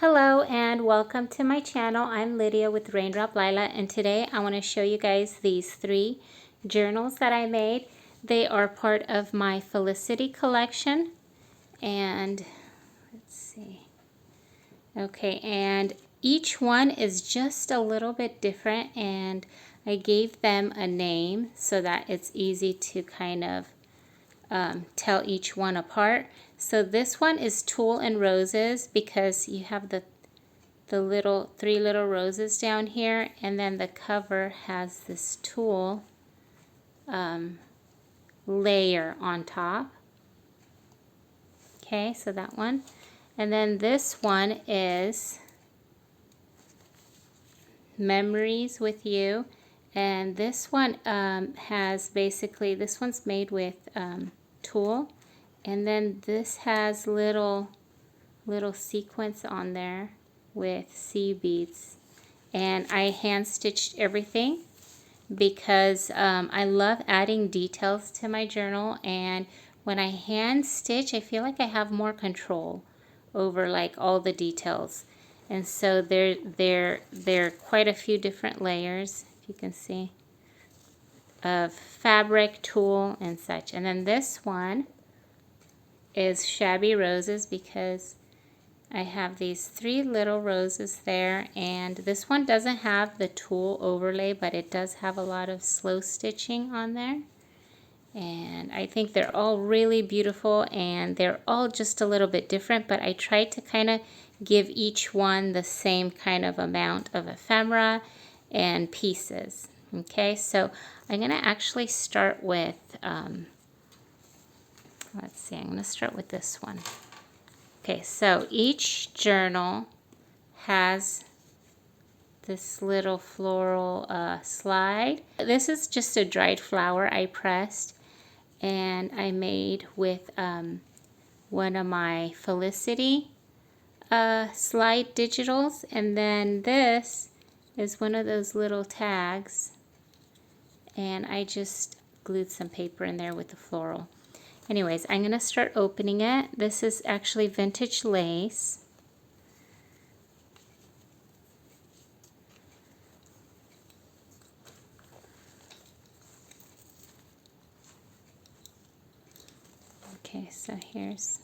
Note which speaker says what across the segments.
Speaker 1: Hello and welcome to my channel. I'm Lydia with Raindrop, Lila, and today I want to show you guys these 3 journals that I made. They are part of my Felicity collection, and let's see. Okay, and each one is just a little bit different, and I gave them a name so that it's easy to kind of tell each one apart. So this one is Tulle and Roses because you have the 3 little roses down here, and then the cover has this tulle layer on top. Okay, so that one. And then this one is Memories with You. And this one has basically, this one's made with tulle. And then this has little sequins on there with sea beads. And I hand stitched everything because I love adding details to my journal, and when I hand stitch I feel like I have more control over like all the details. And so there are quite a few different layers, if you can see, of fabric, tulle, and such. And then this one is Shabby Roses because I have these 3 little roses there, and this one doesn't have the tulle overlay, but it does have a lot of slow stitching on there. And I think they're all really beautiful, and they're all just a little bit different, but I tried to kind of give each one the same kind of amount of ephemera and pieces. Okay, so I'm going to actually start with, let's see, I'm going to start with this one. Okay, so each journal has this little floral slide. This is just a dried flower I pressed, and I made with one of my Felicity slide digitals. And then this is one of those little tags, and I just glued some paper in there with the floral. Anyways, I'm going to start opening it. This is actually vintage lace. Okay, so here's...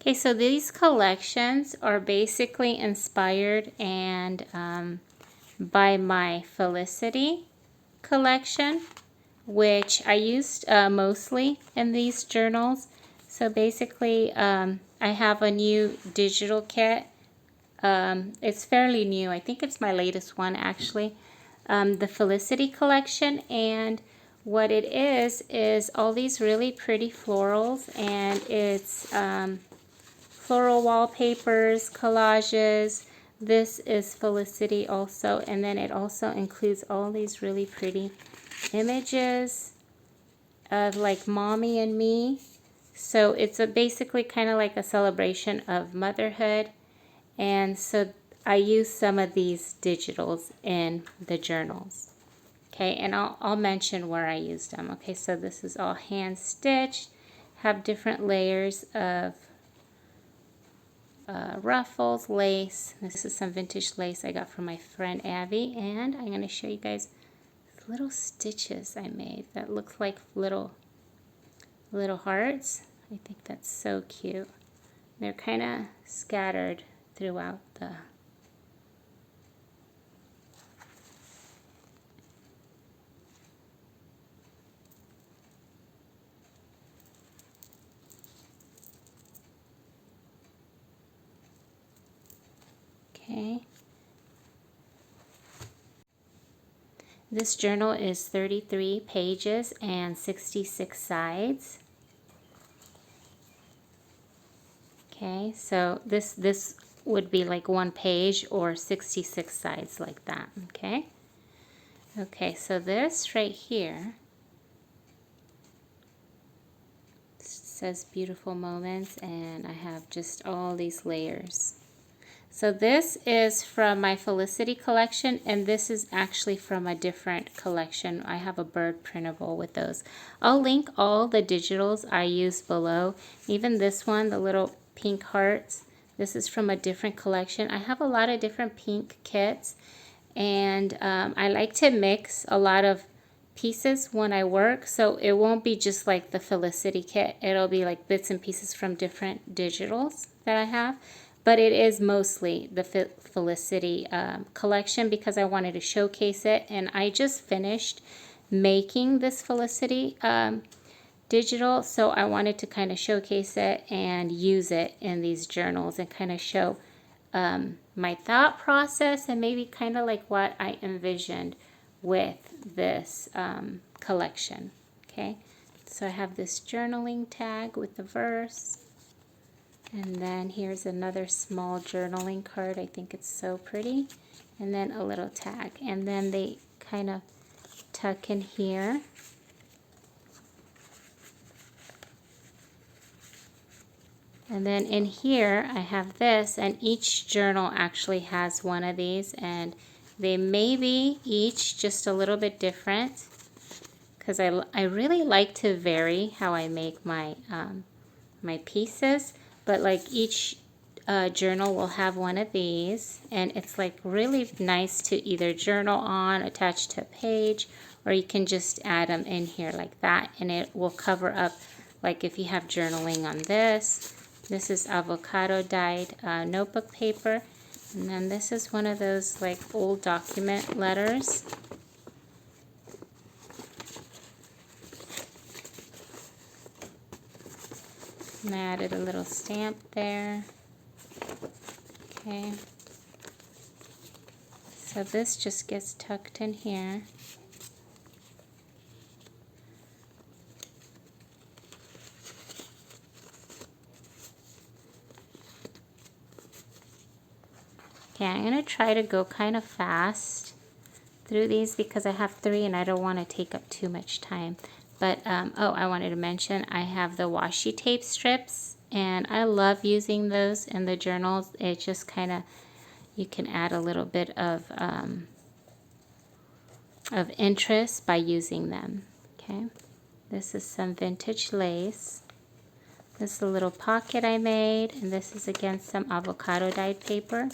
Speaker 1: Okay, so these collections are basically inspired and by my Felicity collection, which I used mostly in these journals. So basically, I have a new digital kit. It's fairly new. I think it's my latest one, actually. The Felicity collection, and what it is all these really pretty florals, and it's floral wallpapers, collages. This is Felicity also, and then it also includes all these really pretty images of like mommy and me. So it's basically kind of like a celebration of motherhood, and so I use some of these digitals in the journals. Okay, and I'll mention where I used them. Okay, so this is all hand stitched, have different layers of ruffles, lace. This is some vintage lace I got from my friend Abby, and I'm going to show you guys little stitches I made that look like little hearts. I think that's so cute. They're kind of scattered throughout the... Okay. This journal is 33 pages and 66 sides. Okay, so this would be like 1 page or 66 sides like that. Okay. Okay, so this right here says beautiful moments, and I have just all these layers. So this is from my Felicity collection, and this is actually from a different collection. I have a bird printable with those. I'll link all the digitals I use below. Even this one, the little pink hearts, this is from a different collection. I have a lot of different pink kits, and I like to mix a lot of pieces when I work, so it won't be just like the Felicity kit. It'll be like bits and pieces from different digitals that I have, but it is mostly the Felicity collection because I wanted to showcase it, and I just finished making this Felicity digital, so I wanted to kind of showcase it and use it in these journals and kind of show my thought process and maybe kind of like what I envisioned with this collection. Okay, so I have this journaling tag with the verse, and then here's another small journaling card. I think it's so pretty, and then a little tag, and then they kind of tuck in here. And then in here I have this, and each journal actually has one of these, and they may be each just a little bit different because I really like to vary how I make my my pieces, but like each journal will have one of these, and it's like really nice to either journal on, attach to a page, or you can just add them in here like that, and it will cover up, like if you have journaling on this. This is avocado dyed notebook paper, and then this is one of those like old document letters. And I added a little stamp there. Okay. So this just gets tucked in here. Okay, I'm going to try to go kind of fast through these because I have 3 and I don't want to take up too much time. But, oh, I wanted to mention I have the washi tape strips, and I love using those in the journals. It just kind of, you can add a little bit of interest by using them. Okay, this is some vintage lace. This is a little pocket I made, and this is again some avocado dyed paper.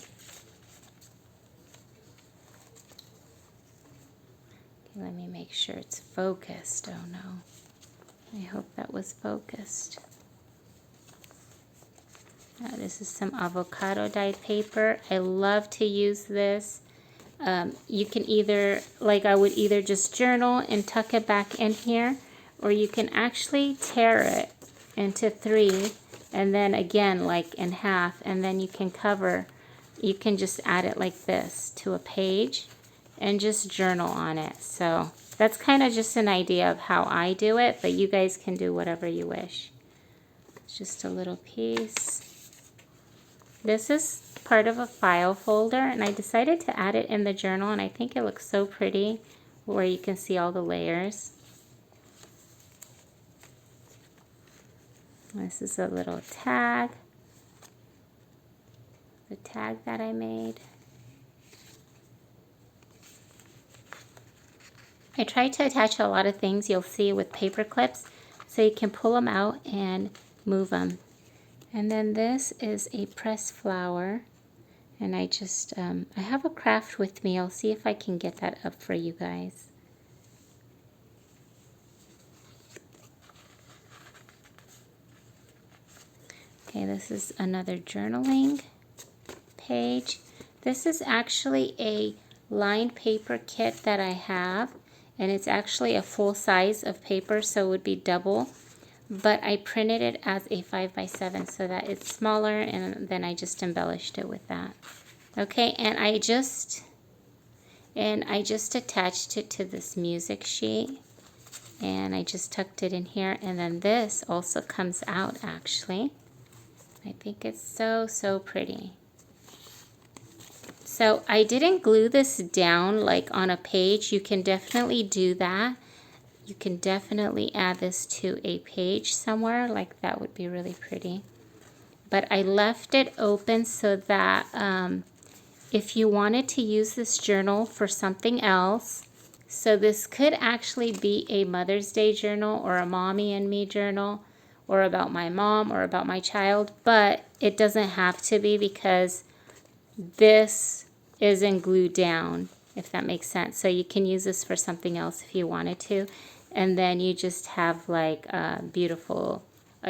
Speaker 1: Let me make sure it's focused. Oh no. I hope that was focused. This is some avocado dyed paper. I love to use this. You can either, like I would either just journal and tuck it back in here, or you can actually tear it into 3 and then again like in half, and then you can cover, you can just add it like this to a page and just journal on it. So that's kind of just an idea of how I do it, but you guys can do whatever you wish. It's just a little piece. This is part of a file folder, and I decided to add it in the journal, and I think it looks so pretty where you can see all the layers. This is a little tag, the tag that I made. I tried to attach a lot of things you'll see with paper clips, so you can pull them out and move them. And then this is a pressed flower, and I just, I have a craft with me. I'll see if I can get that up for you guys. Okay, this is another journaling page. This is actually a lined paper kit that I have, and it's actually a full size of paper, so it would be double, but I printed it as a 5x7 so that it's smaller, and then I just embellished it with that. Okay, and I just attached it to this music sheet, and I just tucked it in here, and then this also comes out actually. I think it's so pretty. So I didn't glue this down like on a page. You can definitely do that. You can definitely add this to a page somewhere, like that would be really pretty. but I left it open so that if you wanted to use this journal for something else, so this could actually be a Mother's Day journal or a Mommy and Me journal, or about my mom or about my child, but it doesn't have to be because this isn't glued down, if that makes sense. So you can use this for something else if you wanted to, and then you just have like a beautiful,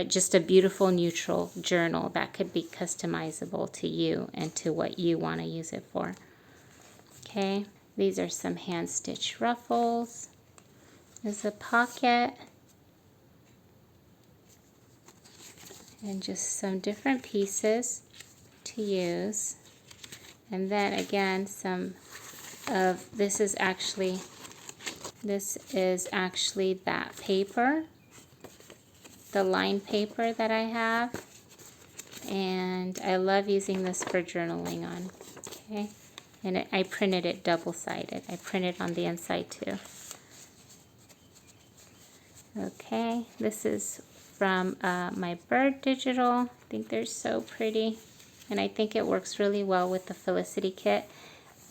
Speaker 1: just a beautiful neutral journal that could be customizable to you and to what you want to use it for. Okay, these are some hand stitched ruffles. There's a pocket. And just some different pieces to use. And then again, some of this is actually that paper, the lined paper that I have. And I love using this for journaling on. Okay, and I printed it double-sided. I printed on the inside too. Okay, this is from my Bird Digital. I think they're so pretty, and I think it works really well with the Felicity kit.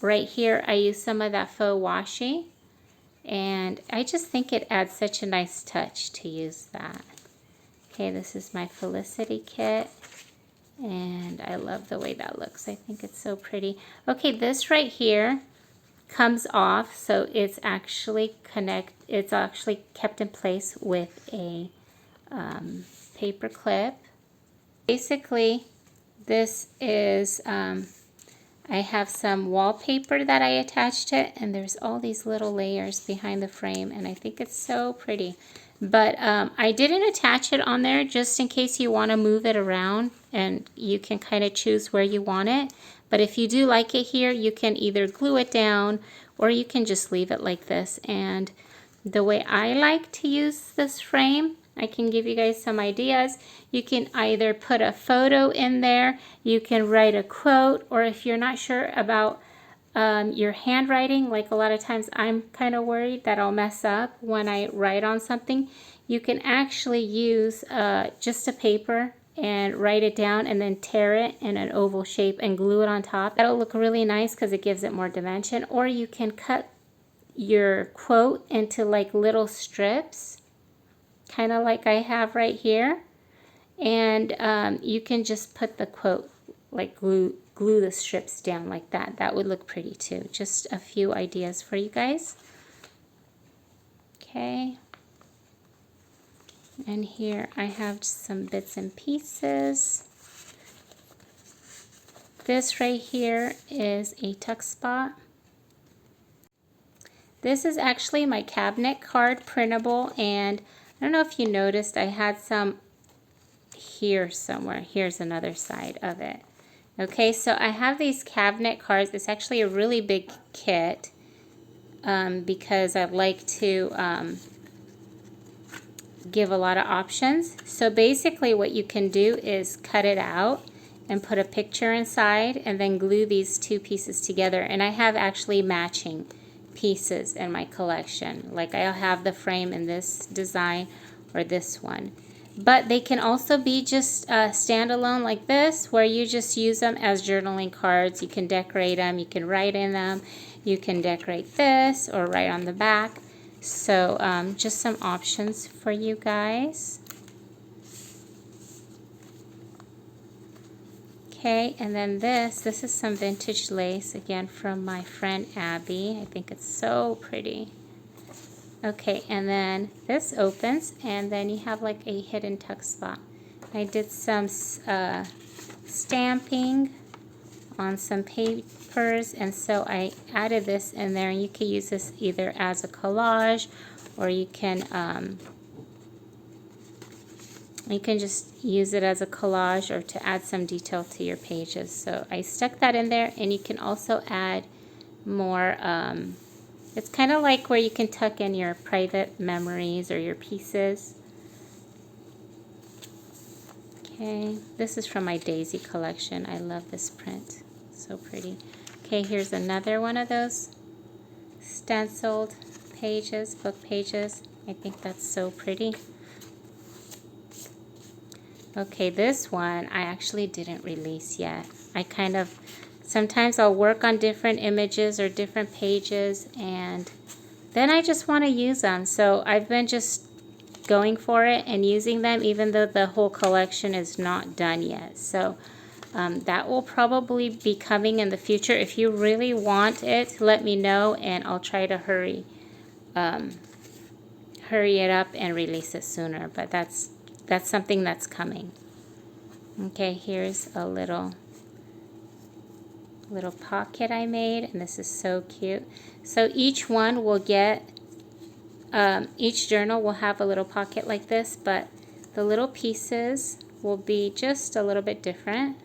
Speaker 1: Right here I use some of that faux washi, and I just think it adds such a nice touch to use that. Okay, this is my Felicity kit, and I love the way that looks. I think it's so pretty. Okay, this right here comes off, so it's actually kept in place with a paper clip. Basically, this is I have some wallpaper that I attached to it, and there's all these little layers behind the frame, and I think it's so pretty. But I didn't attach it on there just in case you want to move it around, and you can kind of choose where you want it. But if you do like it here, you can either glue it down or you can just leave it like this. And the way I like to use this frame, I can give you guys some ideas. You can either put a photo in there, you can write a quote, or if you're not sure about your handwriting, like a lot of times I'm kind of worried that I'll mess up when I write on something, you can actually use just a paper and write it down and then tear it in an oval shape and glue it on top. That'll look really nice because it gives it more dimension. Or you can cut your quote into like little strips, kind of like I have right here, and you can just put the quote, like glue the strips down like that. That would look pretty too. Just a few ideas for you guys. Okay, and here I have some bits and pieces. This right here is a tuck spot. This is actually my cabinet card printable, and I don't know if you noticed, I had some here somewhere. Here's another side of it. Okay, so I have these cabinet cards. It's actually a really big kit because I like to give a lot of options. So basically what you can do is cut it out and put a picture inside and then glue these two pieces together. And I have actually matching pieces in my collection. Like I'll have the frame in this design or this one. But they can also be just standalone like this, where you just use them as journaling cards. You can decorate them, you can write in them, you can decorate this or write on the back. So just some options for you guys. Okay, and then this is some vintage lace, again from my friend Abby. I think it's so pretty. Okay, and then this opens, and then you have like a hidden tuck spot. I did some stamping on some papers, and so I added this in there. And you can use this either as a collage, or you can just use it as a collage or to add some detail to your pages. So I stuck that in there, and you can also add more. It's kind of like where you can tuck in your private memories or your pieces. Okay, this is from my Daisy collection. I love this print. So pretty. Okay, here's another one of those stenciled pages, book pages. I think that's so pretty. Okay, this one I actually didn't release yet. Sometimes I'll work on different images or different pages, and then I just want to use them. So I've been just going for it and using them, even though the whole collection is not done yet. So that will probably be coming in the future. If you really want it, let me know, and I'll try to hurry it up and release it sooner. But that's something that's coming. Okay, here's a little pocket I made, and this is so cute. So each one will get, each journal will have a little pocket like this, but the little pieces will be just a little bit different.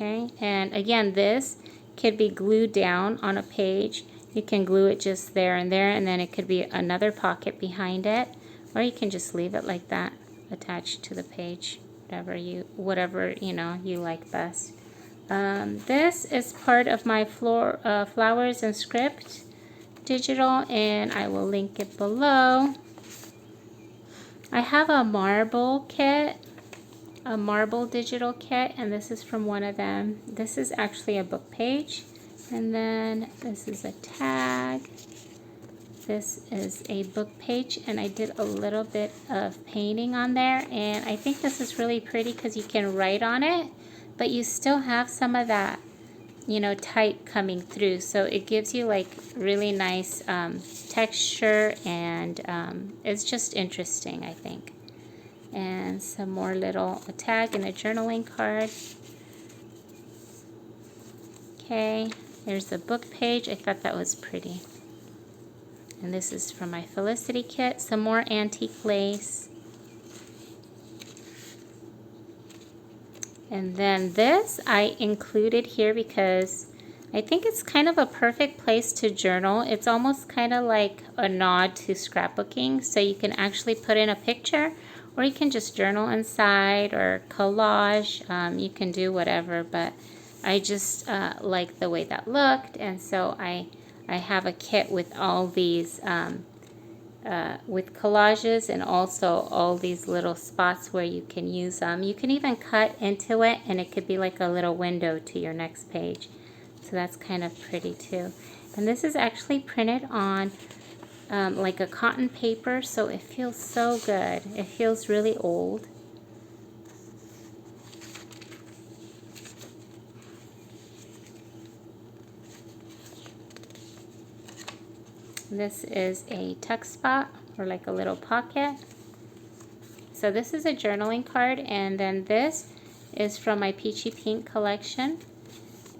Speaker 1: Okay, and again, this could be glued down on a page. You can glue it just there, and then it could be another pocket behind it, or you can just leave it like that, attached to the page, whatever you like best. This is part of my Flowers and Script digital, and I will link it below. I have a marble kit, a marble digital kit, and this is from one of them. This is actually a book page, and then this is a tag. This is a book page, and I did a little bit of painting on there, and I think this is really pretty because you can write on it, but you still have some of that type coming through, so it gives you like really nice texture, and it's just interesting, I think. And some more a tag and a journaling card. Okay, there's the book page. I thought that was pretty. And this is from my Felicity kit. Some more antique lace. And then this I included here because I think it's kind of a perfect place to journal. It's almost kind of like a nod to scrapbooking, so you can actually put in a picture, or you can just journal inside, or collage. You can do whatever, but I just like the way that looked, and so I have a kit with all these with collages, and also all these little spots where you can use them. You can even cut into it, and it could be like a little window to your next page. So that's kind of pretty too. And this is actually printed on like a cotton paper, so it feels so good. It feels really old. This is a tuck spot, or like a little pocket. So this is a journaling card, and then this is from my Peachy Pink collection.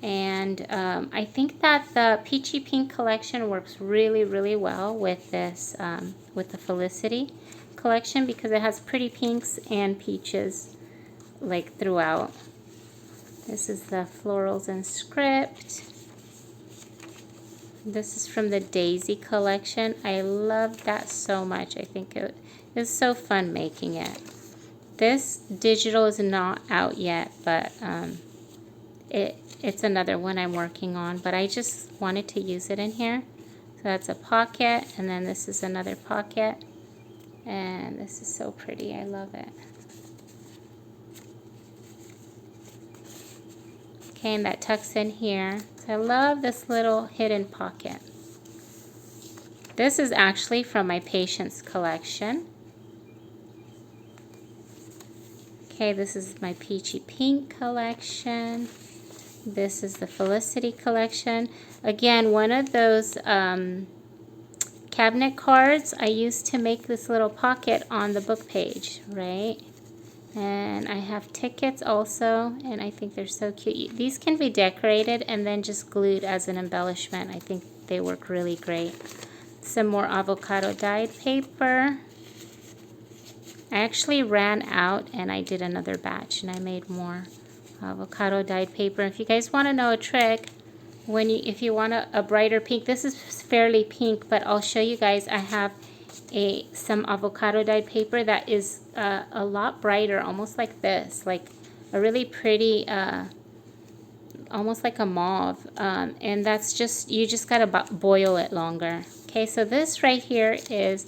Speaker 1: And I think that the Peachy Pink collection works really, really well with this, with the Felicity collection, because it has pretty pinks and peaches like throughout. This is the Florals and Script. This is from the Daisy collection. I love that so much. I think it is so fun making it. This digital is not out yet, but it's another one I'm working on, but I just wanted to use it in here. So that's a pocket, and then this is another pocket, and this is so pretty. I love it. Okay, and that tucks in here. So I love this little hidden pocket. This is actually from my Patience collection. Okay, this is my Peachy Pink collection. This is the Felicity collection. Again, one of those cabinet cards I used to make this little pocket on the book page, right? And I have tickets also, and I think they're so cute. These can be decorated and then just glued as an embellishment. I think they work really great. Some more avocado dyed paper. I actually ran out, and I did another batch, and I made more avocado dyed paper. If you guys want to know a trick, if you want a brighter pink, this is fairly pink, but I'll show you guys. I have some avocado dyed paper that is a lot brighter, almost like this, like a really pretty, almost like a mauve, and that's just, you just gotta boil it longer. Okay, so this right here is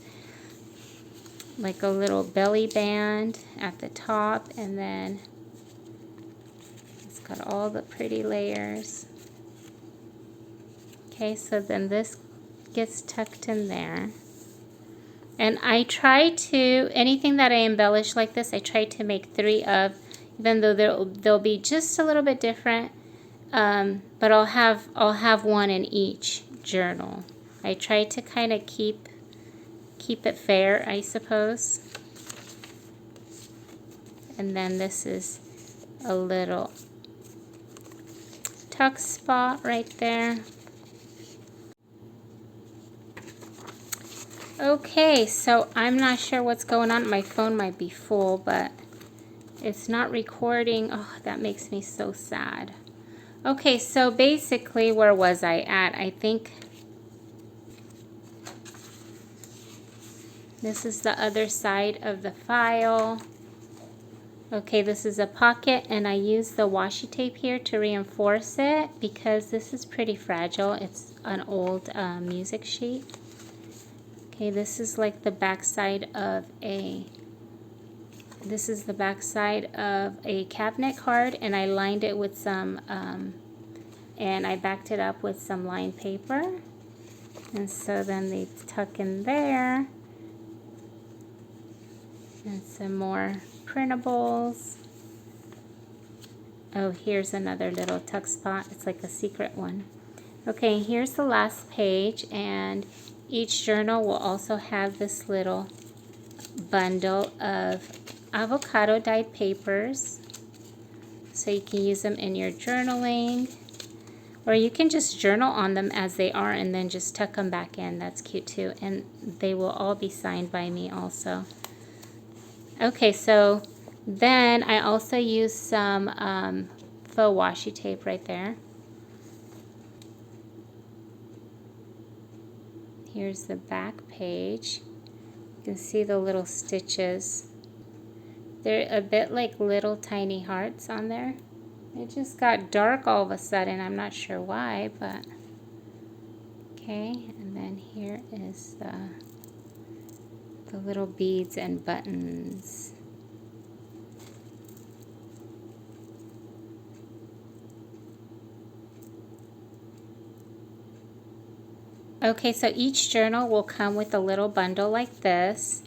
Speaker 1: like a little belly band at the top, and then it's got all the pretty layers. Okay, so then this gets tucked in there. And I try to, anything that I embellish like this, I try to make 3 of, even though they'll be just a little bit different. But I'll have 1 in each journal. I try to kind of keep it fair, I suppose. And then this is a little tuck spot right there. Okay, so I'm not sure what's going on. My phone might be full, but it's not recording. Oh, that makes me so sad. Okay, so basically, where was I at? I think this is the other side of the file. Okay, this is a pocket, and I use the washi tape here to reinforce it because this is pretty fragile. It's an old music sheet. Okay, this is like the back side of a cabinet card, and I lined it with some, and I backed it up with some lined paper. And so then they tuck in there. And some more printables. Oh, here's another little tuck spot. It's like a secret one. Okay, here's the last page, and each journal will also have this little bundle of avocado dyed papers. So you can use them in your journaling, or you can just journal on them as they are and then just tuck them back in. That's cute too. And they will all be signed by me also. Okay, so then I also use some faux washi tape right there. Here's the back page. You can see the little stitches. They're a bit like little tiny hearts on there. It just got dark all of a sudden. I'm not sure why, but okay. And then here is the little beads and buttons. Okay, so each journal will come with a little bundle like this,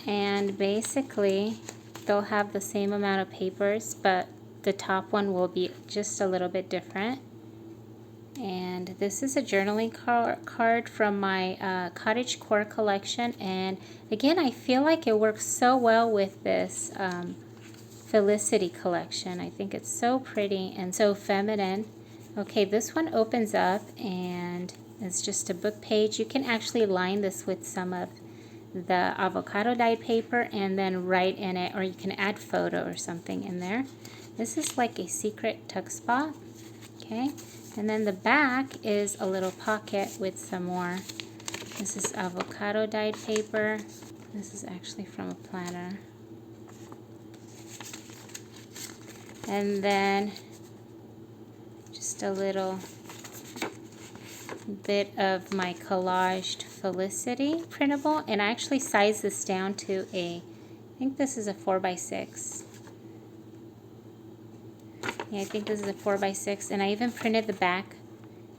Speaker 1: and basically they'll have the same amount of papers, but the top one will be just a little bit different. And this is a journaling card from my Cottage Core collection, and again, I feel like it works so well with this Felicity collection. I think it's so pretty and so feminine. Okay, this one opens up and it's just a book page. You can actually line this with some of the avocado dyed paper and then write in it, or you can add photo or something in there. This is like a secret tuck spot. Okay, and then the back is a little pocket with some more. This is avocado dyed paper. This is actually from a planner. And then just a little bit of my collaged Felicity printable, and I actually sized this down to I think this is a 4x6. Yeah, I think this is a 4x6, and I even printed the back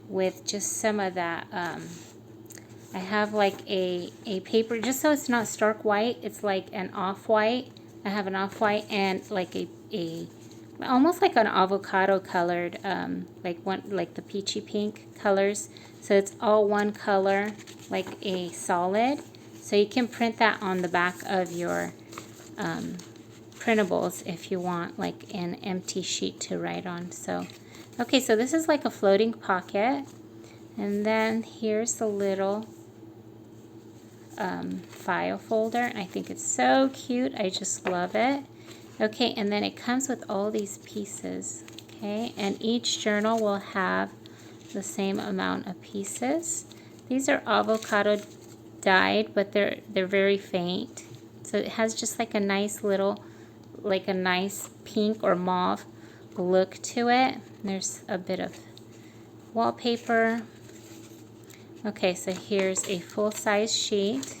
Speaker 1: with just some of that. I have like a paper, just so it's not stark white, it's like an off-white. I have an off-white and like a almost like an avocado colored, like the peachy pink colors. So it's all one color, like a solid. So you can print that on the back of your printables if you want like an empty sheet to write on. So, okay, so this is like a floating pocket. And then here's the little file folder. I think it's so cute. I just love it. Okay, and then it comes with all these pieces. Okay, and each journal will have the same amount of pieces. These are avocado dyed, but they're very faint. So it has just like a nice little, like a nice pink or mauve look to it. There's a bit of wallpaper. Okay, so here's a full-size sheet.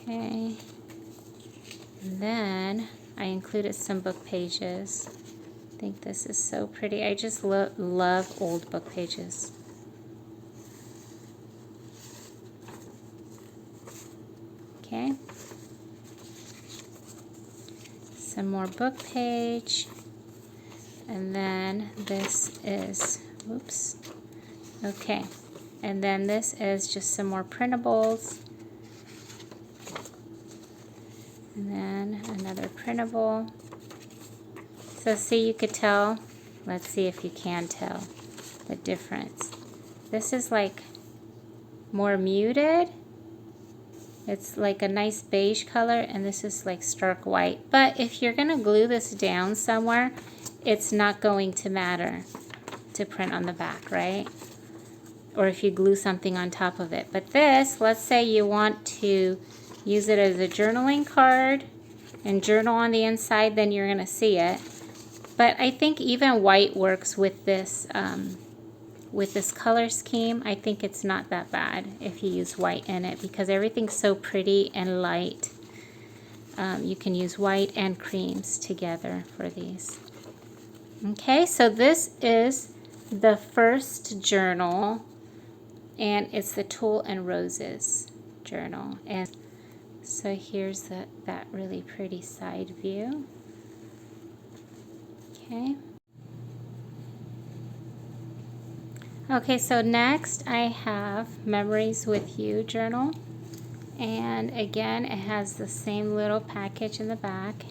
Speaker 1: Okay, and then I included some book pages. I think this is so pretty. I just love old book pages. Okay, some more book page, and then this is, oops, okay, and then this is just some more printables. And then another printable. So see, you could tell, let's see if you can tell the difference. This is like more muted. It's like a nice beige color, and this is like stark white. But if you're gonna glue this down somewhere, it's not going to matter to print on the back, right? Or if you glue something on top of it. But this, let's say you want to use it as a journaling card and journal on the inside, then you're going to see it. But I think even white works with this color scheme. I think it's not that bad if you use white in it, because everything's so pretty and light. You can use white and creams together for these. Okay, so this is the first journal, and it's the Tulle and Roses journal. And so here's that really pretty side view. Okay. Okay, so next I have Memories with You journal. And again, it has the same little package in the back.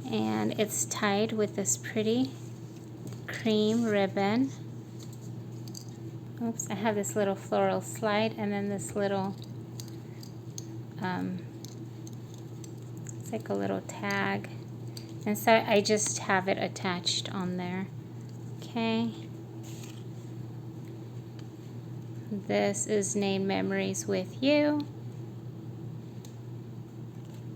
Speaker 1: And it's tied with this pretty cream ribbon. Oops, I have this little floral slide, and then this little it's like a little tag, and so I just have it attached on there. Okay, this is named Memories with You,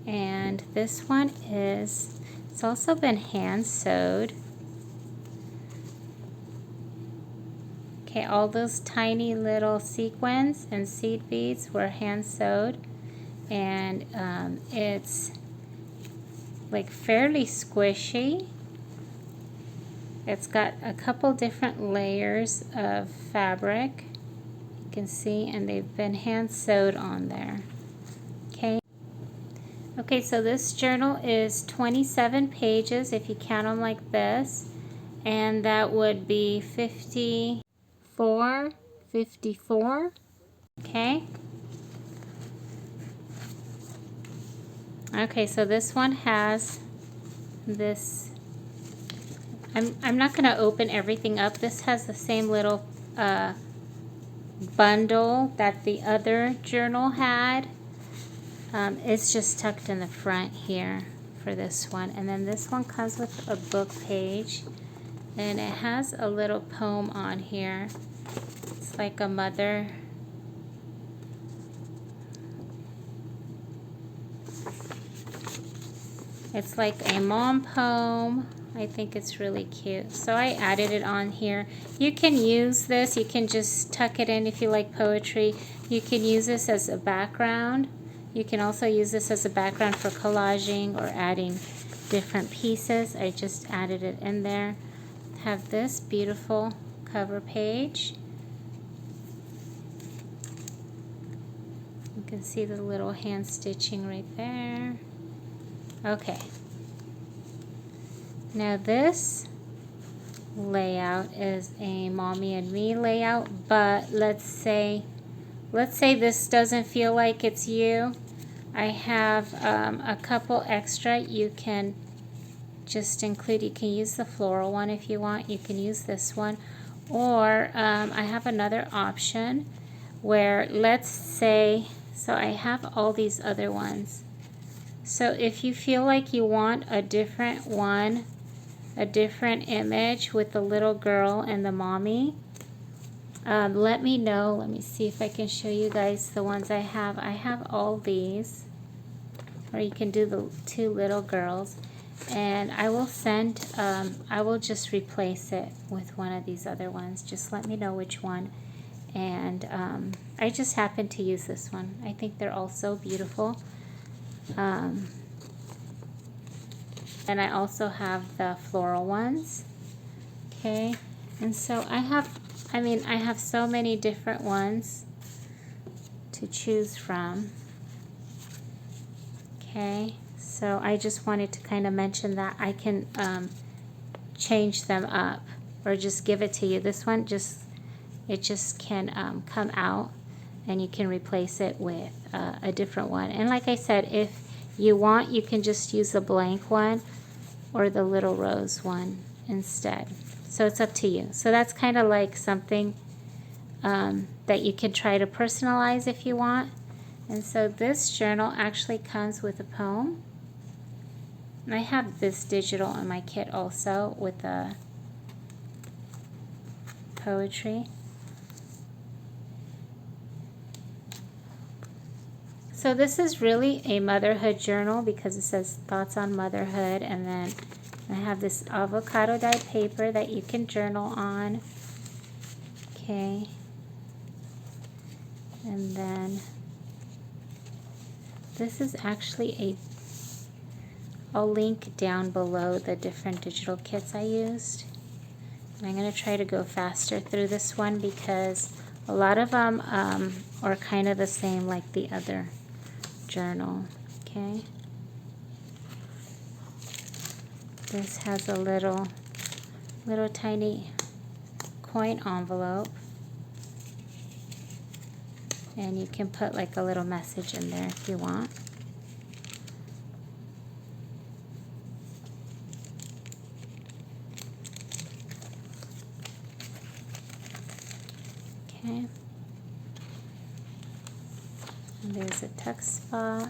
Speaker 1: and this one is, it's also been hand sewed. Okay, all those tiny little sequins and seed beads were hand sewed, and it's like fairly squishy. It's got a couple different layers of fabric, you can see, and they've been hand sewed on there. Okay. Okay, so this journal is 27 pages if you count them like this, and that would be 54. Okay. Okay, so this one has this, I'm not going to open everything up. This has the same little bundle that the other journal had. It's just tucked in the front here for this one. And then this one comes with a book page, and it has a little poem on here. It's like a mother. It's like a mom poem. I think it's really cute. So I added it on here. You can use this. You can just tuck it in if you like poetry. You can use this as a background. You can also use this as a background for collaging or adding different pieces. I just added it in there. Have this beautiful cover page. You can see the little hand stitching right there. Okay. Now this layout is a Mommy and Me layout, but let's say this doesn't feel like it's you. I have a couple extra you can just include. You can use the floral one if you want. You can use this one, or I have another option where, let's say, so I have all these other ones. So if you feel like you want a different one a different image with the little girl and the mommy, let me know. Let me see if I can show you guys the ones I have. I have all these, or you can do the two little girls, and I will send, I will just replace it with one of these other ones. Just let me know which one. And I just happen to use this one. I think they're all so beautiful. And I also have the floral ones. Okay, and so I have so many different ones to choose from. Okay, so I just wanted to kind of mention that I can change them up or just give it to you. This one it just can come out, and you can replace it with a different one. And like I said, if you want, you can just use the blank one or the little rose one instead. So it's up to you. So that's kind of like something that you can try to personalize if you want. And so this journal actually comes with a poem. And I have this digital in my kit also with the poetry. So this is really a motherhood journal because it says thoughts on motherhood, and then I have this avocado dyed paper that you can journal on. Okay. And then this is actually I'll link down below the different digital kits I used. And I'm going to try to go faster through this one because a lot of them are kind of the same like the other journal. Okay. This has a little tiny coin envelope, and you can put like a little message in there if you want. Okay. And there's a tuck spot.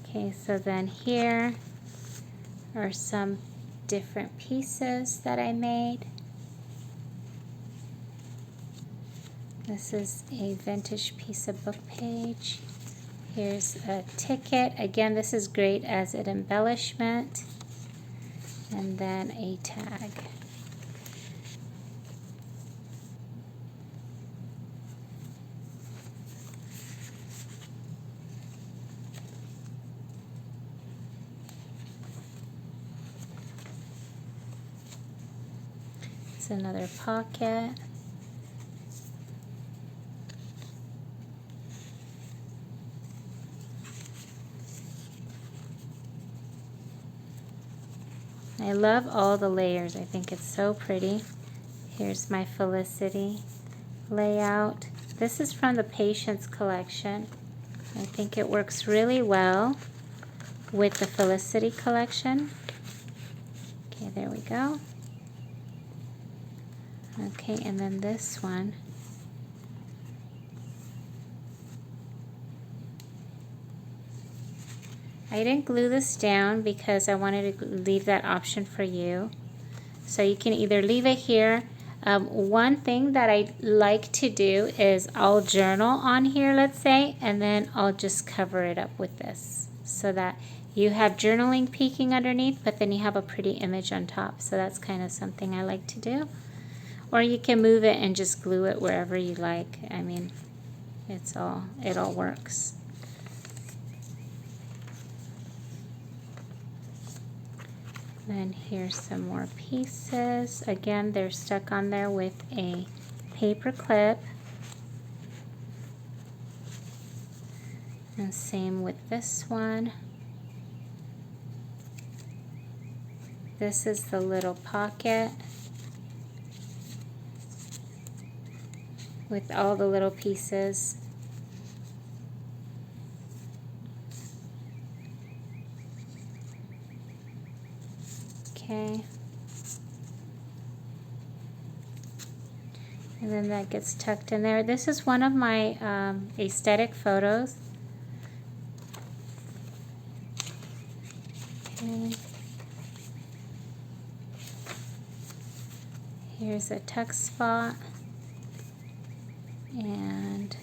Speaker 1: Okay, so then here are some different pieces that I made. This is a vintage piece of book page. Here's a ticket. Again, this is great as an embellishment. And then a tag. It's another pocket. I love all the layers. I think it's so pretty. Here's my Felicity layout. This is from the Patience collection. I think it works really well with the Felicity collection. Okay, there we go. Okay, and then this one. I didn't glue this down because I wanted to leave that option for you. So you can either leave it here. One thing that I like to do is I'll journal on here, let's say, and then I'll just cover it up with this so that you have journaling peeking underneath, but then you have a pretty image on top. So that's kind of something I like to do. Or you can move it and just glue it wherever you like. I mean, it all works. Then here's some more pieces. Again, they're stuck on there with a paper clip. And same with this one. This is the little pocket with all the little pieces. Okay. And then that gets tucked in there. This is one of my aesthetic photos. Okay. Here's a tuck spot, and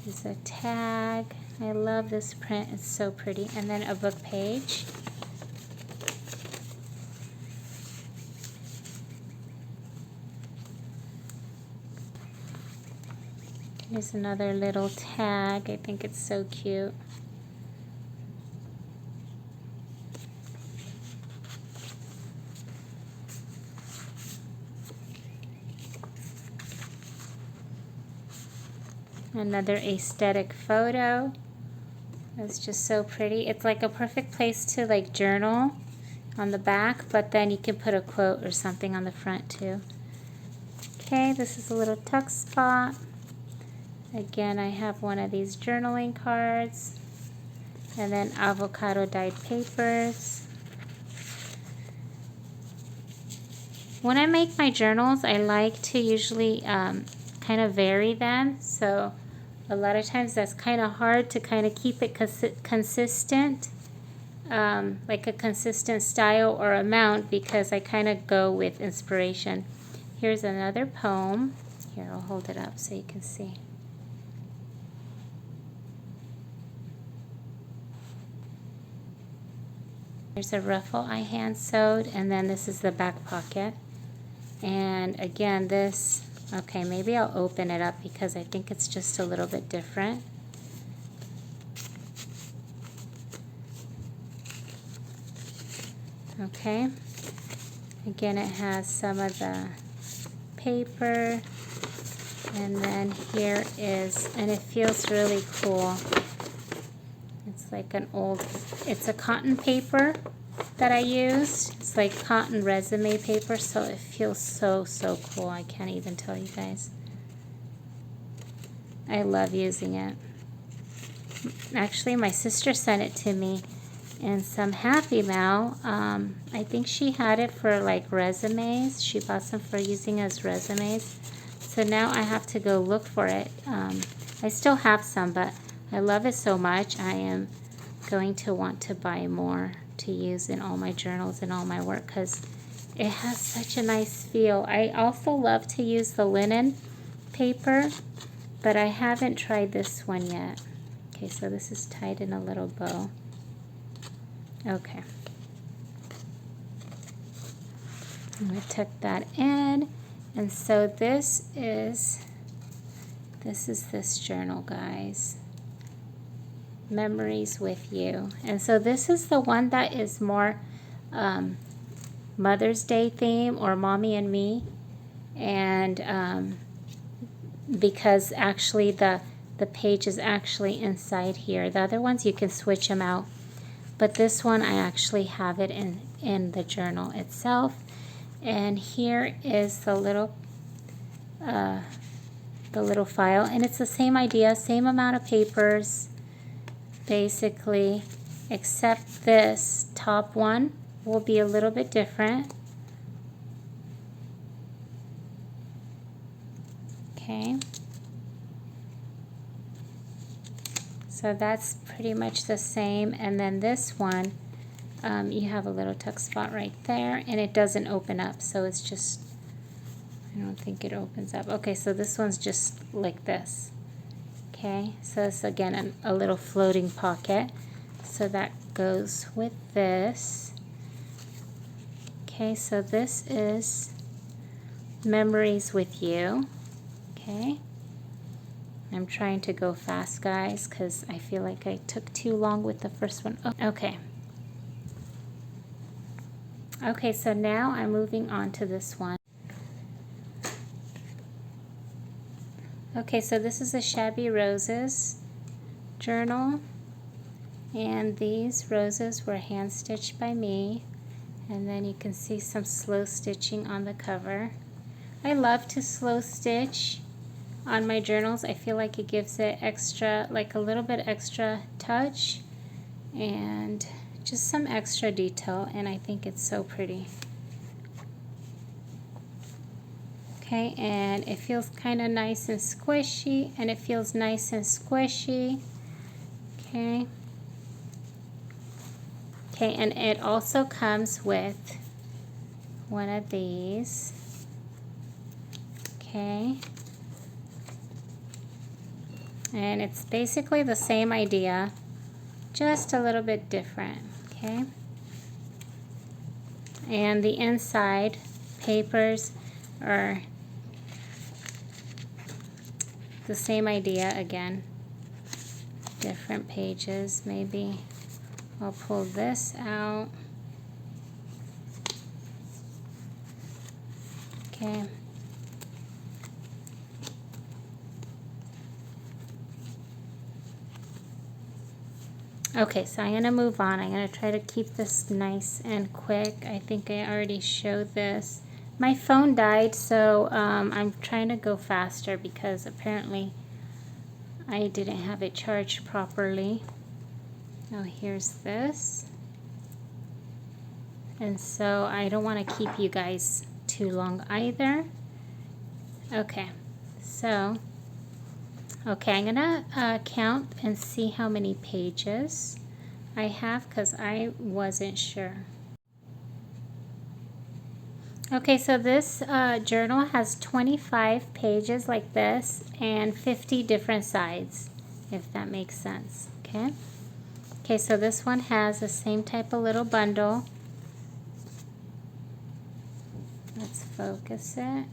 Speaker 1: here's a tag. I love this print, it's so pretty. And then a book page. Here's another little tag. I think it's so cute. Another aesthetic photo. It's just so pretty. It's like a perfect place to like journal on the back, but then you can put a quote or something on the front too. Okay, this is a little tuck spot. Again, I have one of these journaling cards, and then avocado dyed papers. When I make my journals, I like to usually kind of vary them. So a lot of times that's kind of hard to kind of keep it consistent, like a consistent style or amount, because I kind of go with inspiration. Here's another poem. Here, I'll hold it up so you can see. There's a ruffle I hand sewed, and then this is the back pocket. And again, this, okay, maybe I'll open it up because I think it's just a little bit different. Okay, again, it has some of the paper, and then here is, and it feels really cool. It's like an old, it's a cotton paper that I used. It's like cotton resume paper, so it feels so cool. I can't even tell you guys. I love using it. Actually, my sister sent it to me in some Happy Mail. I think she had it for like resumes. She bought some for using as resumes. So now I have to go look for it. I still have some, but I love it so much. I am going to want to buy more to use in all my journals and all my work because it has such a nice feel. I also love to use the linen paper, but I haven't tried this one yet. Okay, so this is tied in a little bow. Okay. I'm going to tuck that in. And so this is this journal, guys. Memories with You. And so this is the one that is more Mother's Day theme or Mommy and Me. And because actually the page is actually inside here. The other ones you can switch them out. But this one I actually have it in the journal itself. And here is the little file, and it's the same idea, same amount of papers basically, except this top one will be a little bit different. Okay, so that's pretty much the same. And then this one, you have a little tuck spot right there, and it doesn't open up, so it's just, I don't think it opens up. Okay, so this one's just like this. Okay, so it's again a little floating pocket, so that goes with this. Okay, so this is Memories with You. Okay, I'm trying to go fast, guys, because I feel like I took too long with the first one. Oh, okay. Okay, so now I'm moving on to this one. Okay, so this is a Shabby Roses journal, and these roses were hand stitched by me, and then you can see some slow stitching on the cover. I love to slow stitch on my journals. I feel like it gives it extra, like a little bit extra touch and just some extra detail, and I think it's so pretty. Okay, and it feels kind of nice and squishy, and it feels nice and squishy. Okay. Okay, and it also comes with one of these. Okay. And it's basically the same idea, just a little bit different. Okay. And the inside papers are the same idea again. Different pages, maybe. I'll pull this out. Okay. Okay, so I'm going to move on. I'm going to try to keep this nice and quick. I think I already showed this. My phone died, so I'm trying to go faster because apparently I didn't have it charged properly. Now here's this. And so I don't want to keep you guys too long either. Okay, so, okay, I'm gonna count and see how many pages I have because I wasn't sure. Okay, so this journal has 25 pages like this and 50 different sides, if that makes sense, okay? Okay, so this one has the same type of little bundle. Let's focus it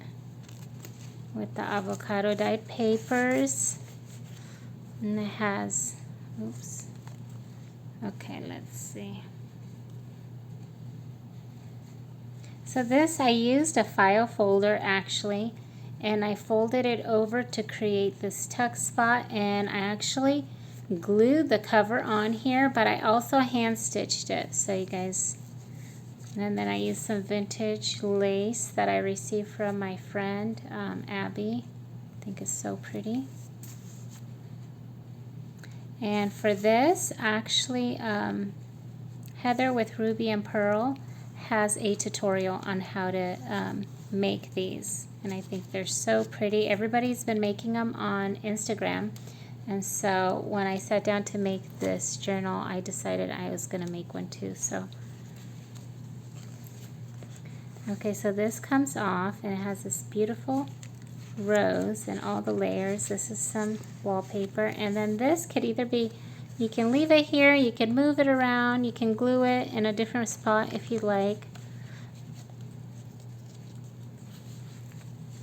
Speaker 1: with the avocado dyed papers. And it has, oops. Okay, let's see. So this, I used a file folder actually, and I folded it over to create this tuck spot, and I actually glued the cover on here, but I also hand stitched it, so you guys, and then I used some vintage lace that I received from my friend Abby. I think it's so pretty. And for this, actually, Heather with Ruby and Pearl has a tutorial on how to make these, and I think they're so pretty. Everybody's been making them on Instagram, and so when I sat down to make this journal, I decided I was going to make one too. So okay, so this comes off and it has this beautiful rose and all the layers. This is some wallpaper, and then this could either be, you can leave it here, you can move it around, you can glue it in a different spot if you like.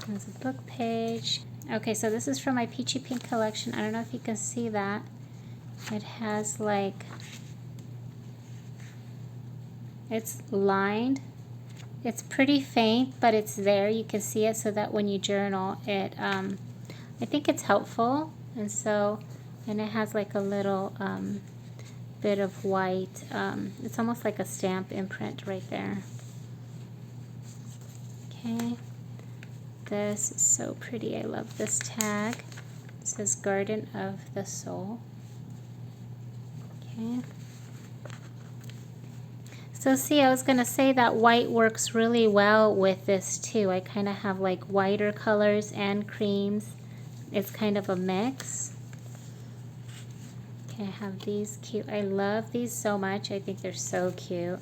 Speaker 1: There's a book page. Okay, so this is from my Peachy Pink collection. I don't know if you can see that. It has like, it's lined. It's pretty faint, but it's there. You can see it so that when you journal, it, I think it's helpful. And so, and it has like a little bit of white. It's almost like a stamp imprint right there. Okay. This is so pretty. I love this tag. It says Garden of the Soul. Okay. So see, I was going to say that white works really well with this too. I kind of have like whiter colors and creams. It's kind of a mix. Okay, I have these cute. I love these so much. I think they're so cute.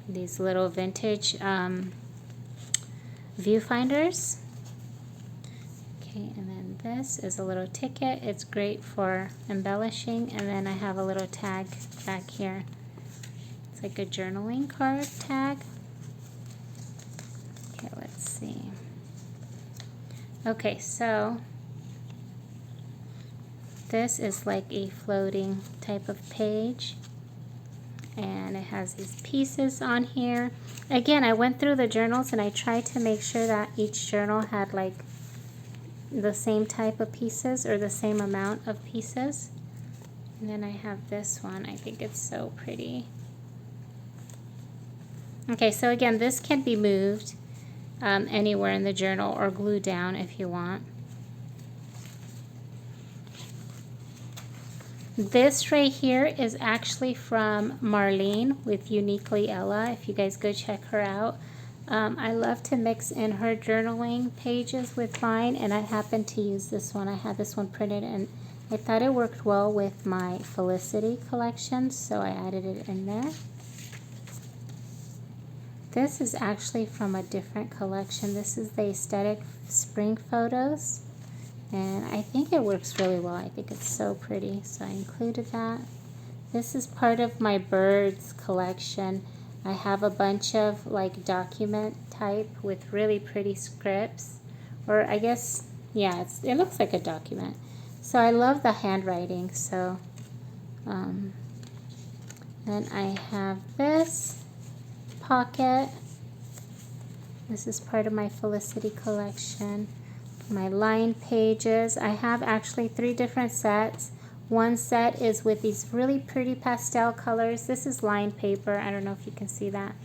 Speaker 1: These little vintage viewfinders. Okay, and then this is a little ticket. It's great for embellishing. And then I have a little tag back here. It's like a journaling card tag. Okay, let's see. Okay, so this is like a floating type of page, and it has these pieces on here. Again, I went through the journals and I tried to make sure that each journal had like the same type of pieces or the same amount of pieces. And then I have this one. I think it's so pretty. Okay, so again, this can be moved anywhere in the journal or glued down if you want. This right here is actually from Marlene with Uniquely Ella. If you guys go check her out. I love to mix in her journaling pages with mine, and I happened to use this one. I had this one printed, and I thought it worked well with my Felicity collection, so I added it in there. this is actually from a different collection. This is the Aesthetic Spring Photos, and I think it works really well. I think it's so pretty, so I included that. This is part of my birds collection. I have a bunch of like document type with really pretty scripts, or I guess, yeah, it looks like a document. So I love the handwriting. So then I have this pocket. This is part of my Felicity collection. My lined pages. I have actually 3 different sets. One set is with these really pretty pastel colors. This is lined paper. I don't know if you can see that.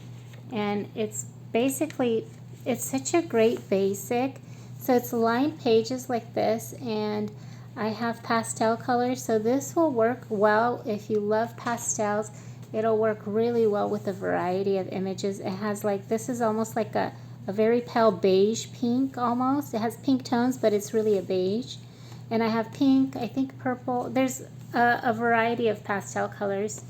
Speaker 1: And it's basically, it's such a great basic. So it's lined pages like this, and I have pastel colors. So this will work well if you love pastels. It'll work really well with a variety of images. It has like, this is almost like a very pale beige pink almost. It has pink tones, but it's really a beige. And I have pink, I think purple. There's a variety of pastel colors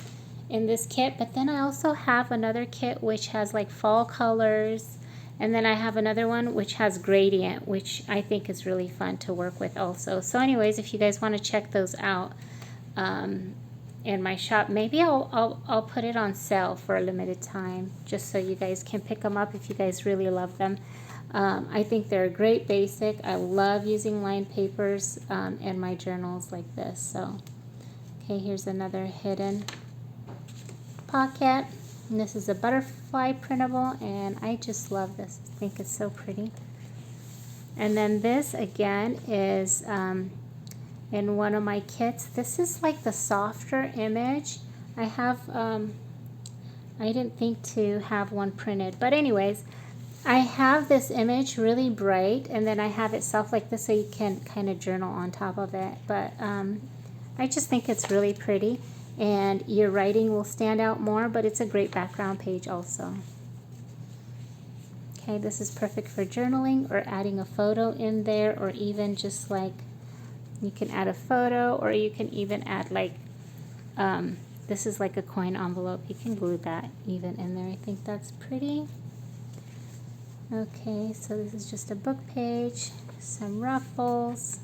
Speaker 1: in this kit. But then I also have another kit which has like fall colors. And then I have another one which has gradient, which I think is really fun to work with also. So anyways, if you guys want to check those out in my shop, maybe I'll put it on sale for a limited time, just so you guys can pick them up if you guys really love them. I think they're a great basic. I love using lined papers in my journals like this. So, okay, here's another hidden pocket. And this is a butterfly printable, and I just love this. I think it's so pretty. And then this again is in one of my kits. This is like the softer image. I have, I didn't think to have one printed, but anyways, I have this image really bright, and then I have it soft like this so you can kind of journal on top of it. But I just think it's really pretty, and your writing will stand out more, but it's a great background page also. Okay, this is perfect for journaling or adding a photo in there, or even just like, you can add a photo, or you can even add like, this is like a coin envelope. You can glue that even in there. I think that's pretty. Okay, so this is just a book page, some ruffles.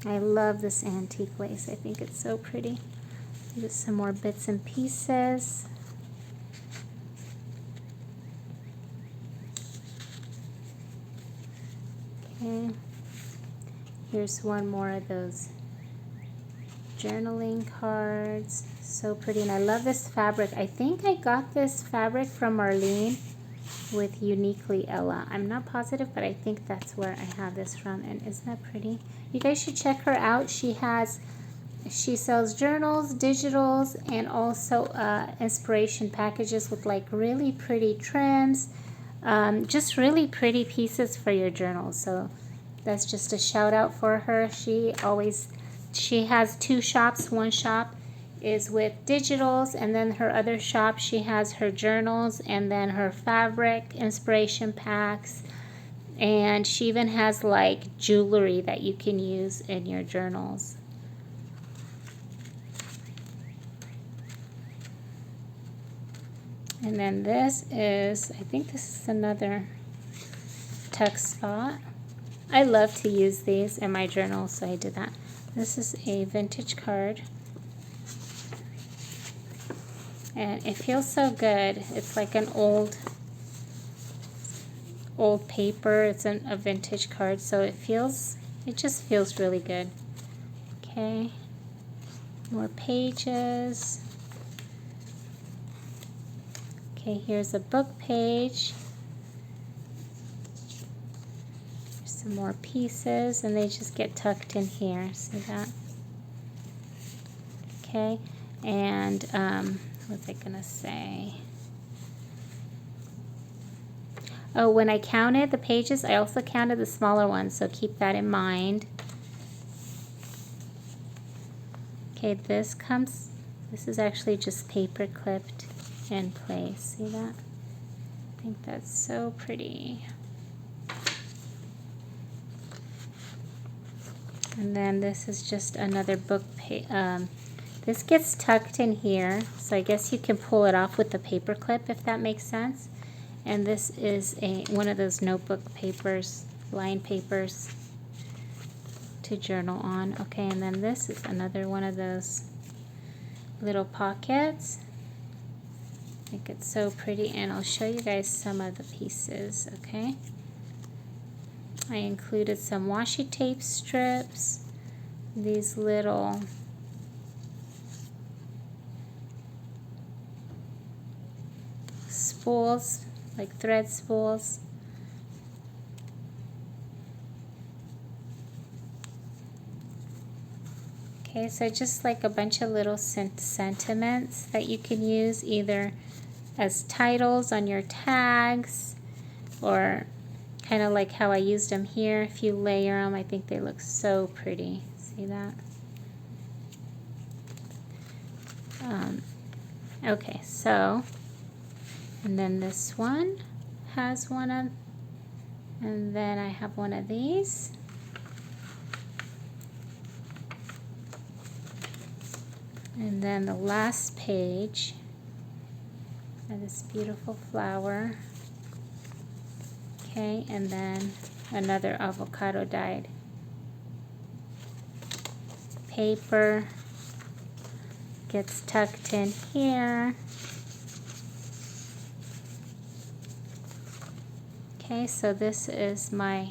Speaker 1: I love this antique lace. I think it's so pretty. Just some more bits and pieces. Okay, here's one more of those journaling cards. So pretty, and I love this fabric. I think I got this fabric from Marlene with Uniquely Ella. I'm not positive, but I think that's where I have this from. And isn't that pretty? You guys should check her out. She sells journals, digitals, and also inspiration packages with like really pretty trims, just really pretty pieces for your journals. So that's just a shout out for her. She has 2 shops. One shop is with digitals, and then her other shop, she has her journals and then her fabric inspiration packs, and she even has like jewelry that you can use in your journals. And then this is, I think this is another tuck spot. I love to use these in my journals, so I did that. This is a vintage card. And it feels so good. It's like an old paper. It's a vintage card, so it just feels really good. Okay, more pages. Okay, here's a book page. There's some more pieces, and they just get tucked in here. See that? Okay, and what was I gonna say? Oh, when I counted the pages, I also counted the smaller ones, so keep that in mind. Okay, this is actually just paper clipped in place. See that? I think that's so pretty. And then this is just another book This gets tucked in here, so I guess you can pull it off with the paper clip if that makes sense. And this is one of those notebook papers, lined papers to journal on. Okay, and then this is another one of those little pockets. I think it's so pretty, and I'll show you guys some of the pieces, okay? I included some washi tape strips, these little spools, like thread spools. Okay, so just like a bunch of little sentiments that you can use either as titles on your tags, or kind of like how I used them here. If you layer them, I think they look so pretty. See that? Okay, so, and then this one has one of, and then I have one of these. And then the last page, this beautiful flower. Okay, and then another avocado dyed paper gets tucked in here. Okay, so this is my,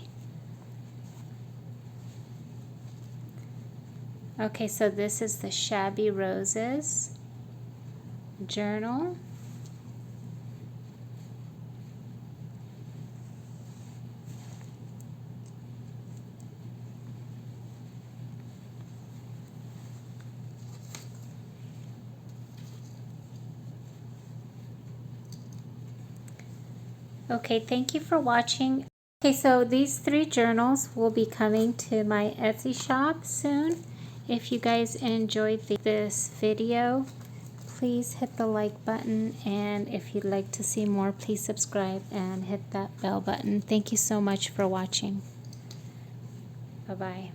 Speaker 1: okay, so this is the Shabby Roses journal. Okay, thank you for watching. Okay, so these 3 journals will be coming to my Etsy shop soon. If you guys enjoyed this video, please hit the like button, and if you'd like to see more, please subscribe and hit that bell button. Thank you so much for watching. Bye-bye.